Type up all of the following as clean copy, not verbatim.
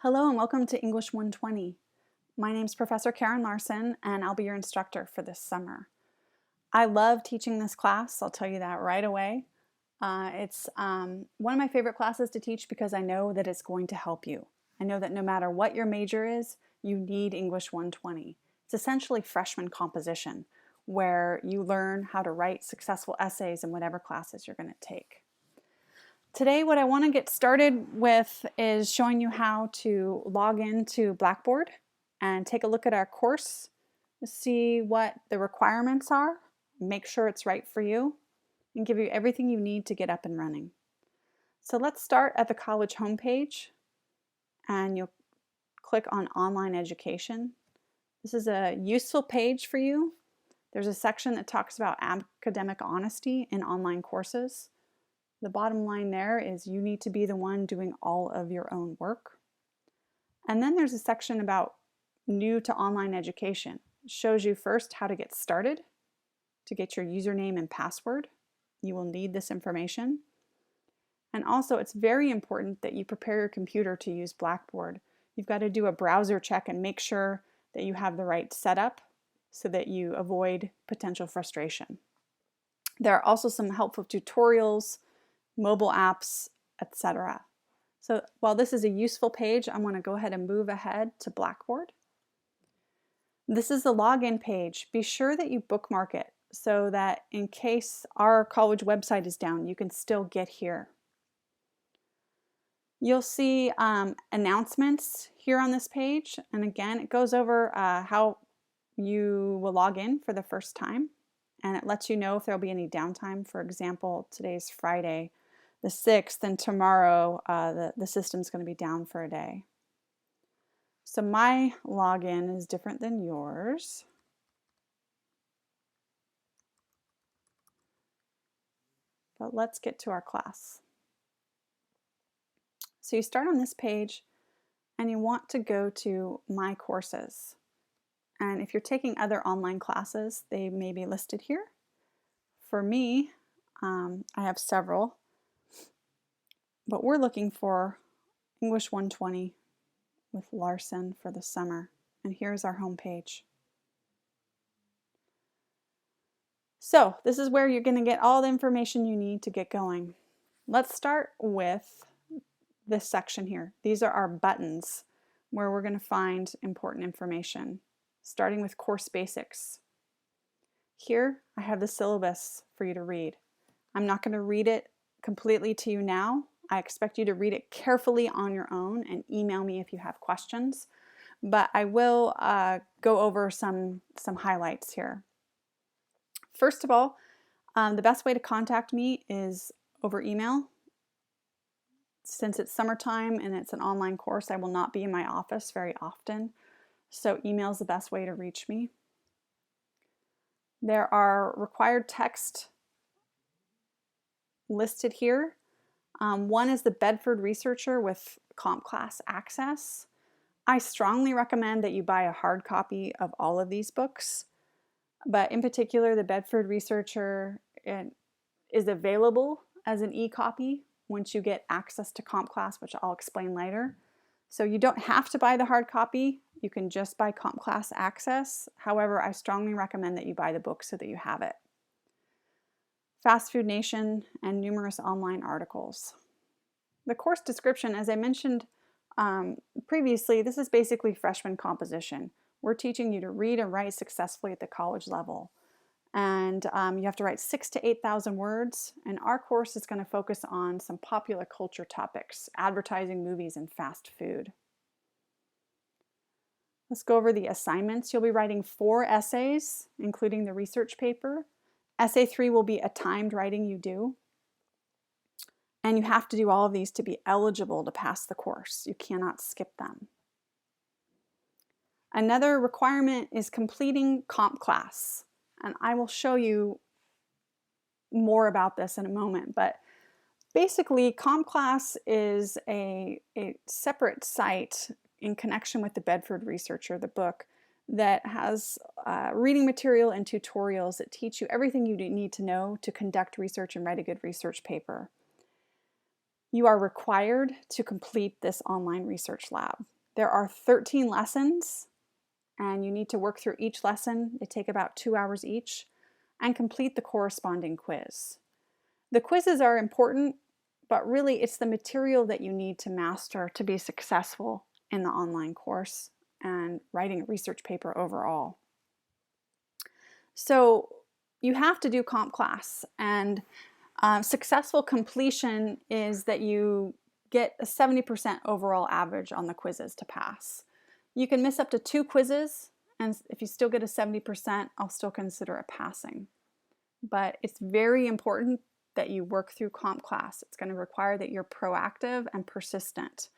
Hello and welcome to English 120. My name is Professor Karen Larson and I'll be your instructor for this summer. I love teaching this class, I'll tell you that right away. It's one of my favorite classes to teach because I know that it's going to help you. I know that no matter what your major is, you need English 120. It's essentially freshman composition, where you learn how to write successful essays in whatever classes you're going to take. Today, what I want to get started with is showing you how to log into Blackboard and take a look at our course, see what the requirements are, make sure it's right for you, and give you everything you need to get up and running. So let's start at the college homepage, and you'll click on Online Education. This is a useful page for you. There's a section that talks about academic honesty in online courses. The bottom line there is you need to be the one doing all of your own work. And then there's a section about new to online education. It shows you first how to get started, to get your username and password. You will need this information. And also it's very important that you prepare your computer to use Blackboard. You've got to do a browser check and make sure that you have the right setup so that you avoid potential frustration. There are also some helpful tutorials, mobile apps, etc. So while this is a useful page, I'm going to go ahead and move ahead to Blackboard. This is the login page. Be sure that you bookmark it so that in case our college website is down, you can still get here. You'll see announcements here on this page, and again, it goes over how you will log in for the first time, and it lets you know if there'll be any downtime. For example, today's Friday the 6th, and tomorrow the system's going to be down for a day. So my login is different than yours. But let's get to our class. So you start on this page and you want to go to My Courses. And if you're taking other online classes, they may be listed here. For me, I have several. But we're looking for English 120 with Larson for the summer. And here's our home page. So this is where you're going to get all the information you need to get going. Let's start with this section here. These are our buttons where we're going to find important information, starting with course basics. Here I have the syllabus for you to read. I'm not going to read it completely to you now. I expect you to read it carefully on your own and email me if you have questions, but I will go over some highlights here. First of all, the best way to contact me is over email. Since it's summertime and it's an online course, I will not be in my office very often, so email is the best way to reach me. There are required text listed here. One is the Bedford Researcher with CompClass Access. I strongly recommend that you buy a hard copy of all of these books, but in particular the Bedford Researcher is available as an e-copy once you get access to CompClass, which I'll explain later. So you don't have to buy the hard copy, you can just buy CompClass Access. However, I strongly recommend that you buy the book so that you have it. Fast Food Nation, and numerous online articles. The course description, as I mentioned previously, this is basically freshman composition. We're teaching you to read and write successfully at the college level. And you have to write 6,000 to 8,000 words. And our course is going to focus on some popular culture topics, advertising, movies, and fast food. Let's go over the assignments. You'll be writing 4 essays, including the research paper. Essay 3 will be a timed writing you do. And you have to do all of these to be eligible to pass the course. You cannot skip them. Another requirement is completing CompClass. And I will show you more about this in a moment. But basically, CompClass is a separate site in connection with the Bedford Researcher, the book, that has reading material and tutorials that teach you everything you need to know to conduct research and write a good research paper. You are required to complete this online research lab. There are 13 lessons, and you need to work through each lesson. They take about 2 hours each, and complete the corresponding quiz. The quizzes are important, but really it's the material that you need to master to be successful in the online course and writing a research paper overall. So you have to do comp class, and successful completion is that you get a 70% overall average on the quizzes to pass. You can miss up to 2 quizzes, and if you still get a 70%, I'll still consider it passing. But it's very important that you work through comp class. It's going to require that you're proactive and persistent.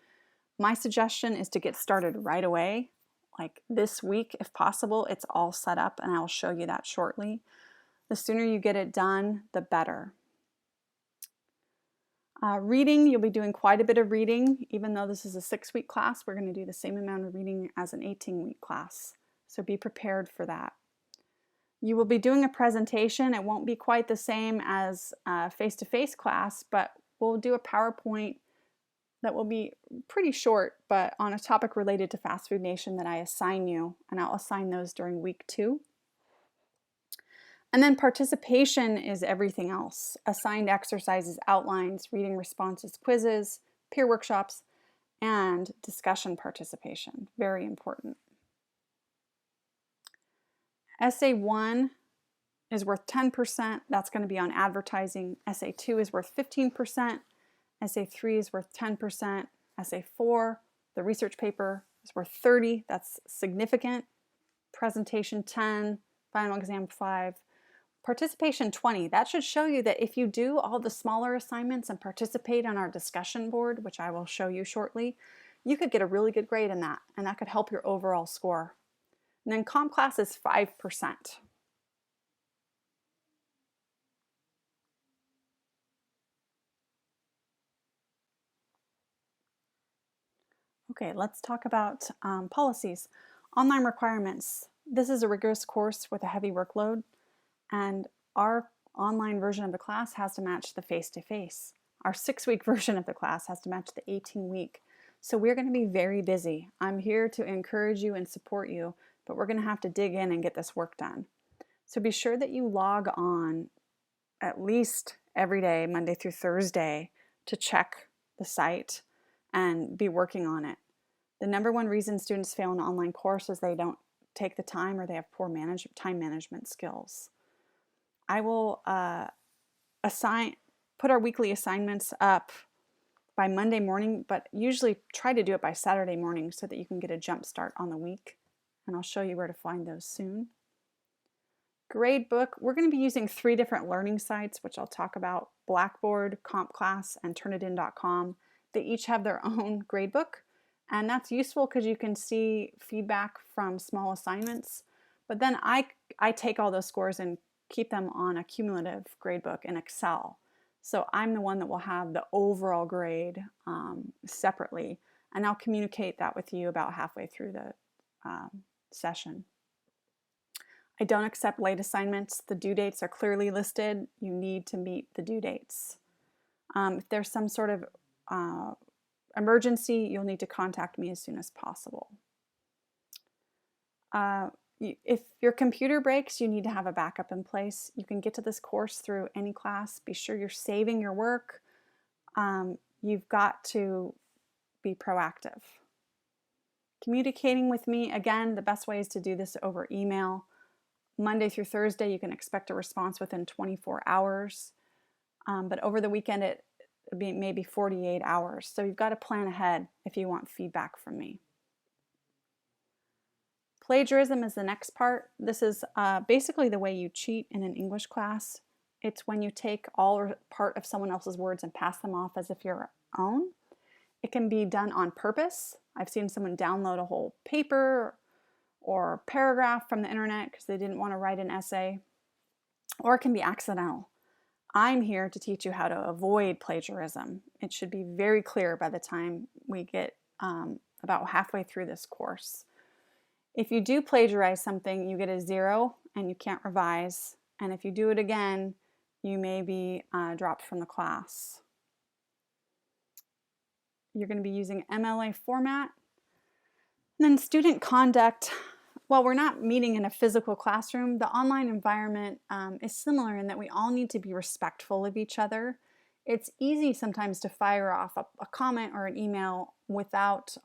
My suggestion is to get started right away, like this week if possible. It's all set up, and I'll show you that shortly. The sooner you get it done, the better. Reading, you'll be doing quite a bit of reading. Even though this is a 6-week class, we're going to do the same amount of reading as an 18-week class. So be prepared for that. You will be doing a presentation. It won't be quite the same as a face-to-face class, but we'll do a PowerPoint that will be pretty short, but on a topic related to Fast Food Nation that I assign you, and I'll assign those during week 2. And then participation is everything else. Assigned exercises, outlines, reading responses, quizzes, peer workshops, and discussion participation. Very important. Essay 1 is worth 10%. That's going to be on advertising. Essay 2 is worth 15%. Essay 3 is worth 10%. Essay 4, the research paper, is worth 30. That's significant. Presentation 10, final exam 5. Participation 20, that should show you that if you do all the smaller assignments and participate on our discussion board, which I will show you shortly, you could get a really good grade in that, and that could help your overall score. And then comp class is 5%. Okay, let's talk about policies. Online requirements. This is a rigorous course with a heavy workload, and our online version of the class has to match the face-to-face. Our 6-week version of the class has to match the 18-week. So we're going to be very busy. I'm here to encourage you and support you, but we're going to have to dig in and get this work done. So be sure that you log on at least every day, Monday through Thursday, to check the site and be working on it. The number one reason students fail in an online course is they don't take the time, or they have poor time management skills. I will put our weekly assignments up by Monday morning, but usually try to do it by Saturday morning so that you can get a jump start on the week. And I'll show you where to find those soon. Gradebook, we're going to be using 3 different learning sites, which I'll talk about: Blackboard, Comp Class, and Turnitin.com. They each have their own gradebook, and that's useful because you can see feedback from small assignments. But then I take all those scores and keep them on a cumulative gradebook in Excel. So I'm the one that will have the overall grade separately, and I'll communicate that with you about halfway through the session. I don't accept late assignments. The due dates are clearly listed. You need to meet the due dates. If there's some sort of emergency, you'll need to contact me as soon as possible. If your computer breaks, you need to have a backup in place. You can get to this course through any class. Be sure you're saving your work. You've got to be proactive. Communicating with me, again, the best way is to do this over email. Monday through Thursday, you can expect a response within 24 hours. But over the weekend, it may be maybe 48 hours. So you've got to plan ahead if you want feedback from me. Plagiarism is the next part. This is basically the way you cheat in an English class. It's when you take all or part of someone else's words and pass them off as if you're your own. It can be done on purpose. I've seen someone download a whole paper or paragraph from the internet because they didn't want to write an essay, or it can be accidental. I'm here to teach you how to avoid plagiarism. It should be very clear by the time we get about halfway through this course. If you do plagiarize something, you get a 0 and you can't revise. And if you do it again, you may be dropped from the class. You're going to be using MLA format. And then student conduct. While we're not meeting in a physical classroom, the online environment is similar in that we all need to be respectful of each other. It's easy sometimes to fire off a comment or an email without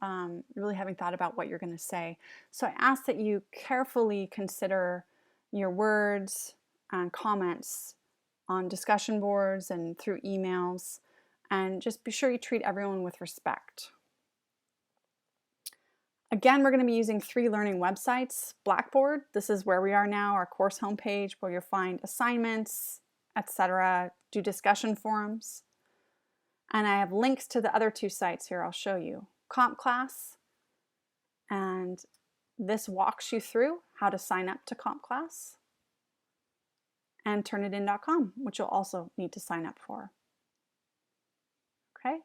really having thought about what you're going to say. So I ask that you carefully consider your words and comments on discussion boards and through emails, and just be sure you treat everyone with respect. Again, we're going to be using 3 learning websites. Blackboard, this is where we are now, our course homepage, where you'll find assignments, etc., do discussion forums. And I have links to the other 2 sites here I'll show you. CompClass, and this walks you through how to sign up to CompClass, and Turnitin.com, which you'll also need to sign up for. Okay,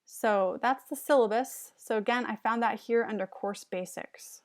so that's the syllabus. So again, I found that here under Course Basics.